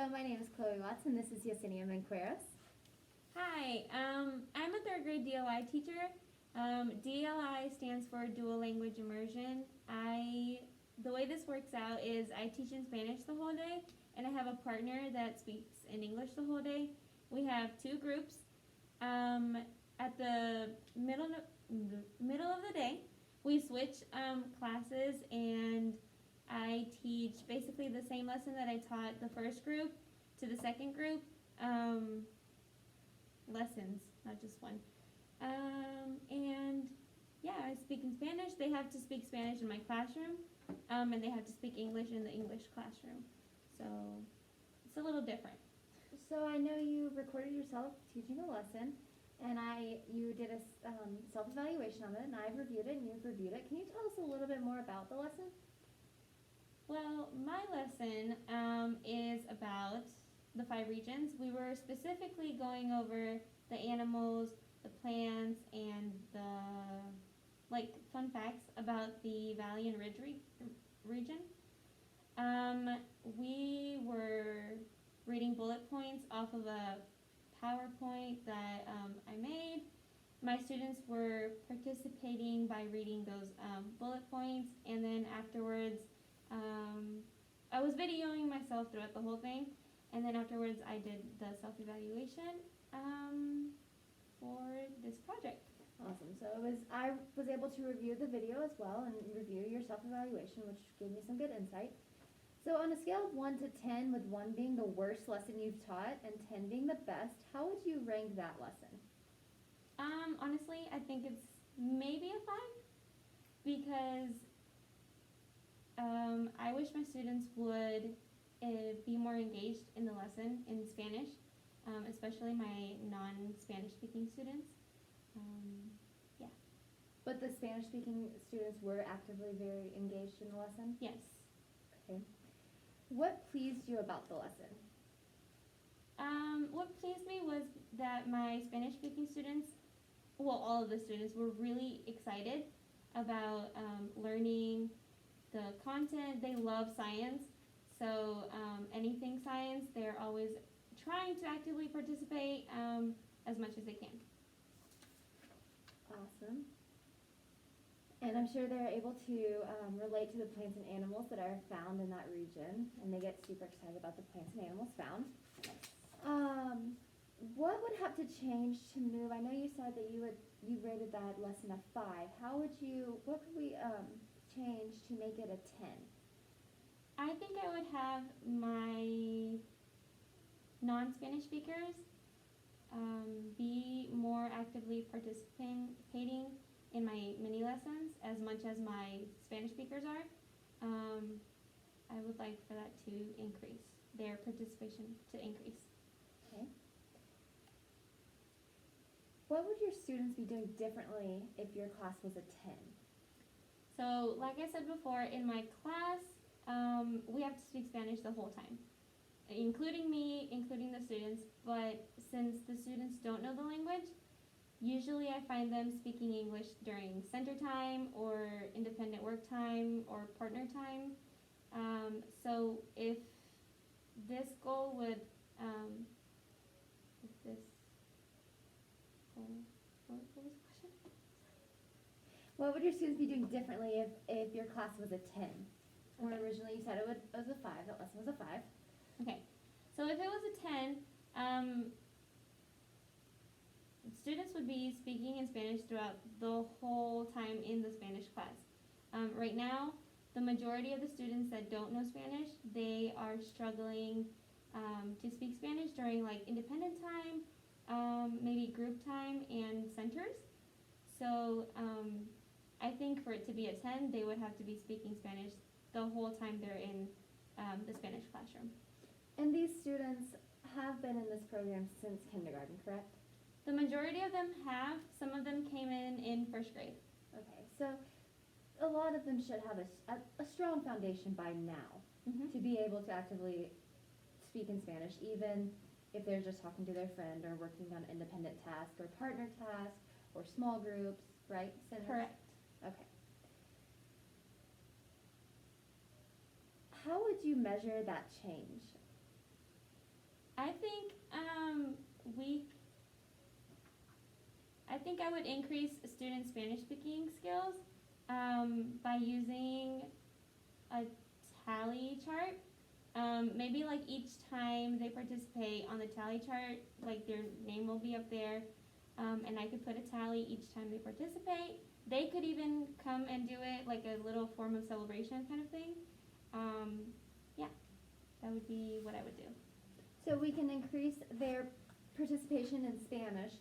So my name is Chloe Watts, and this is Yesenia Menqueros. Hi, I'm a third grade DLI teacher. DLI stands for Dual Language Immersion. The way this works out is I teach in Spanish the whole day, and I have a partner that speaks in English the whole day. We have two groups. At the middle of the day, we switch classes, and I teach basically the same lesson that I taught the first group to the second group. Lessons, not just one. And yeah, I speak in Spanish. They have to speak Spanish in my classroom, and they have to speak English in the English classroom. So it's a little different. So I know you recorded yourself teaching a lesson, and you did a self-evaluation of it, and I've reviewed it, and you've reviewed it. Can you tell us a little bit more about the lesson? Well, my lesson is about the 5 regions. We were specifically going over the animals, the plants, and the fun facts about the Valley and Ridge region. We were reading bullet points off of a PowerPoint that I made. My students were participating by reading those bullet points, and then afterwards, I was videoing myself throughout the whole thing, and then afterwards I did the self-evaluation for this project. Awesome. So I was able to review the video as well and review your self-evaluation, which gave me some good insight. So on a scale of 1 to 10, with 1 being the worst lesson you've taught and 10 being the best, how would you rank that lesson? Honestly, I think it's maybe a 5 because I wish my students would be more engaged in the lesson in Spanish, especially my non-Spanish speaking students. Yeah. But the Spanish-speaking students were actively very engaged in the lesson? Yes. Okay. What pleased you about the lesson? What pleased me was that my Spanish-speaking students, well, all of the students, were really excited about learning the content. They love science, so anything science, they're always trying to actively participate as much as they can. Awesome. And I'm sure they're able to relate to the plants and animals that are found in that region, and they get super excited about the plants and animals found. What would have to change to move? I know you said that you rated that lesson a 5. What could we change to make it a 10? I think I would have my non-Spanish speakers be more actively participating in my mini lessons as much as my Spanish speakers are. I would like for that to increase, their participation to increase. Okay. What would your students be doing differently if your class was a 10? So, like I said before, in my class, we have to speak Spanish the whole time, including me, including the students. But since the students don't know the language, usually I find them speaking English during center time or independent work time or partner time. So if this goal would, what was the question? What would your students be doing differently if your class was a 10? Or originally you said it was a 5, that lesson was a 5. Okay, so if it was a 10, students would be speaking in Spanish throughout the whole time in the Spanish class. Right now, the majority of the students that don't know Spanish, they are struggling to speak Spanish during independent time, maybe group time and centers. So I think for it to be a 10, they would have to be speaking Spanish the whole time they're in the Spanish classroom. And these students have been in this program since kindergarten, correct? The majority of them have. Some of them came in first grade. Okay, so a lot of them should have a strong foundation by now to be able to actively speak in Spanish, even if they're just talking to their friend or working on independent tasks or partner tasks or small groups, right? Centers? Correct. Okay. How would you measure that change? I think we. I think I would increase student Spanish speaking skills by using a tally chart. Maybe like each time they participate on the tally chart, like their name will be up there, and I could put a tally each time they participate. They could even come and do it like a little form of celebration kind of thing. Yeah, that would be what I would do. So we can increase their participation in Spanish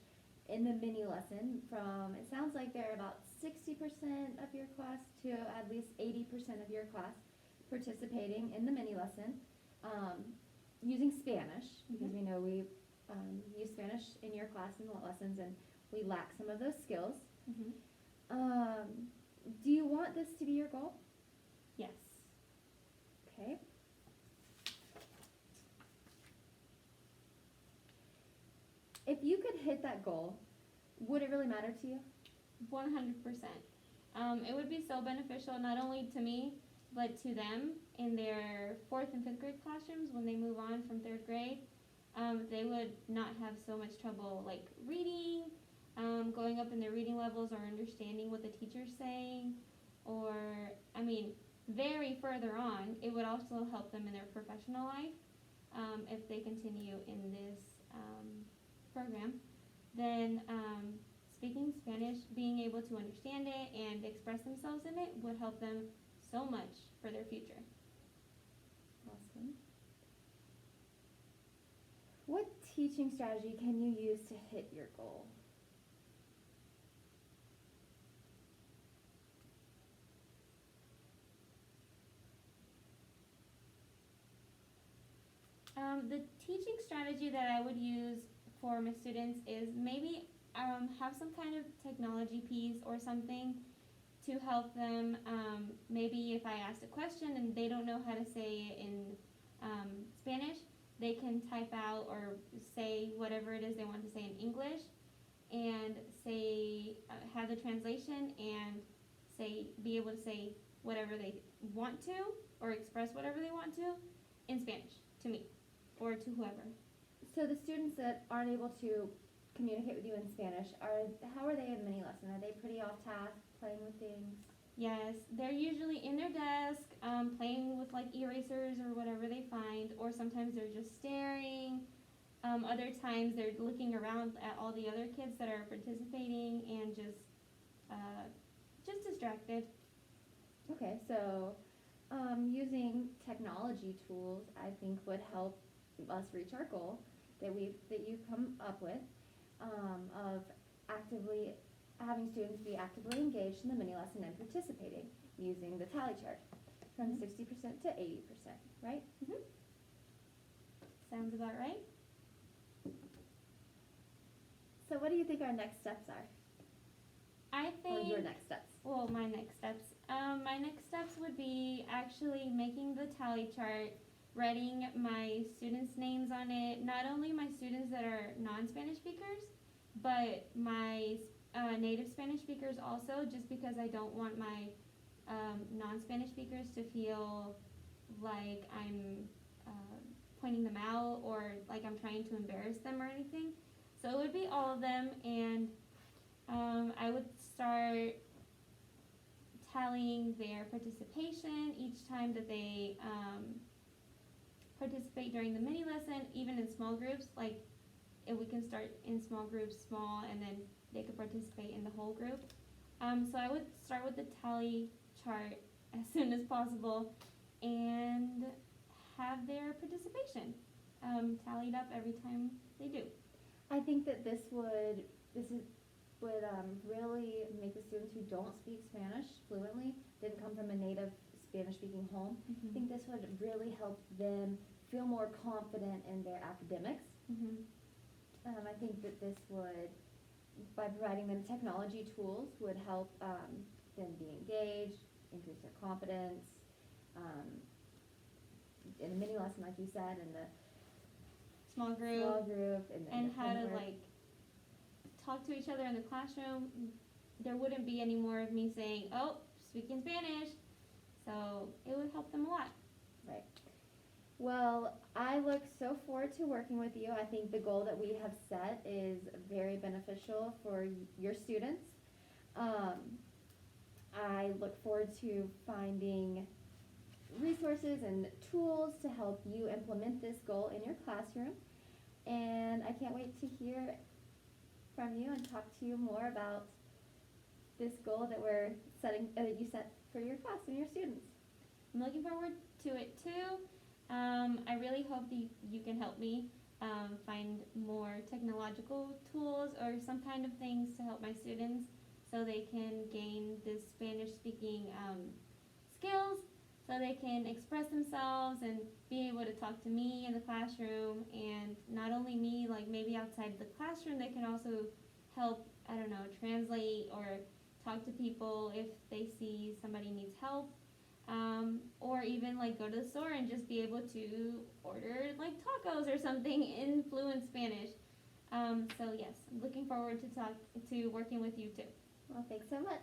in the mini lesson from, it sounds like they're about 60% of your class to at least 80% of your class participating in the mini lesson, using Spanish, because we know we use Spanish in your class in the lessons and we lack some of those skills. Do you want this to be your goal? Yes. Okay. If you could hit that goal, would it really matter to you? 100%. It would be so beneficial not only to me, but to them in their 4th and 5th grade classrooms when they move on from 3rd grade. They would not have so much trouble like reading, going up in their reading levels or understanding what the teacher's saying, or, I mean, very further on, it would also help them in their professional life if they continue in this program. Then speaking Spanish, being able to understand it and express themselves in it would help them so much for their future. Awesome. What teaching strategy can you use to hit your goal? The teaching strategy that I would use for my students is maybe have some kind of technology piece or something to help them. Maybe if I ask a question and they don't know how to say it in Spanish, they can type out or say whatever it is they want to say in English and say, have the translation and be able to say whatever they want to or express whatever they want to in Spanish to me or to whoever. So the students that aren't able to communicate with you in Spanish, how are they in mini lesson? Are they pretty off task, playing with things? Yes, they're usually in their desk, playing with like erasers or whatever they find, or sometimes they're just staring. Other times they're looking around at all the other kids that are participating and just distracted. Okay, so using technology tools, I think, would help us reach our goal that you've come up with, of actively having students be actively engaged in the mini lesson and participating using the tally chart from 60% to 80%, right? Mm-hmm. Sounds about right. So what do you think our next steps are? I think, or your next steps? Well, my next steps. My next steps would be actually making the tally chart, writing my students' names on it, not only my students that are non-Spanish speakers, but my native Spanish speakers also, just because I don't want my non-Spanish speakers to feel like I'm pointing them out or like I'm trying to embarrass them or anything. So it would be all of them, and I would start tallying their participation each time that they participate during the mini lesson, even in small groups. Like, if we can start in small groups, and then they could participate in the whole group. So I would start with the tally chart as soon as possible and have their participation tallied up every time they do. I think that this would really make the students who don't speak Spanish fluently, didn't come from a native Spanish-speaking home, I think this would really help them feel more confident in their academics. I think that this would, by providing them technology tools, would help them be engaged, increase their confidence. In a mini lesson, like you said, in the small group, and how to like talk to each other in the classroom. There wouldn't be any more of me saying, "Oh, speak in Spanish," so it would help them a lot. Right. Well, I look so forward to working with you. I think the goal that we have set is very beneficial for your students. Um, I look forward to finding resources and tools to help you implement this goal in your classroom. And I can't wait to hear from you and talk to you more about this goal that we're setting, you set for your class and your students. I'm looking forward to it too. I really hope that you can help me find more technological tools or some kind of things to help my students so they can gain this Spanish speaking skills, so they can express themselves and be able to talk to me in the classroom, and not only me, like maybe outside the classroom they can also help, I don't know, translate or talk to people if they see somebody needs help, or even like go to the store and just be able to order like tacos or something in fluent Spanish. So yes, I'm looking forward to working with you too. Well, thanks so much.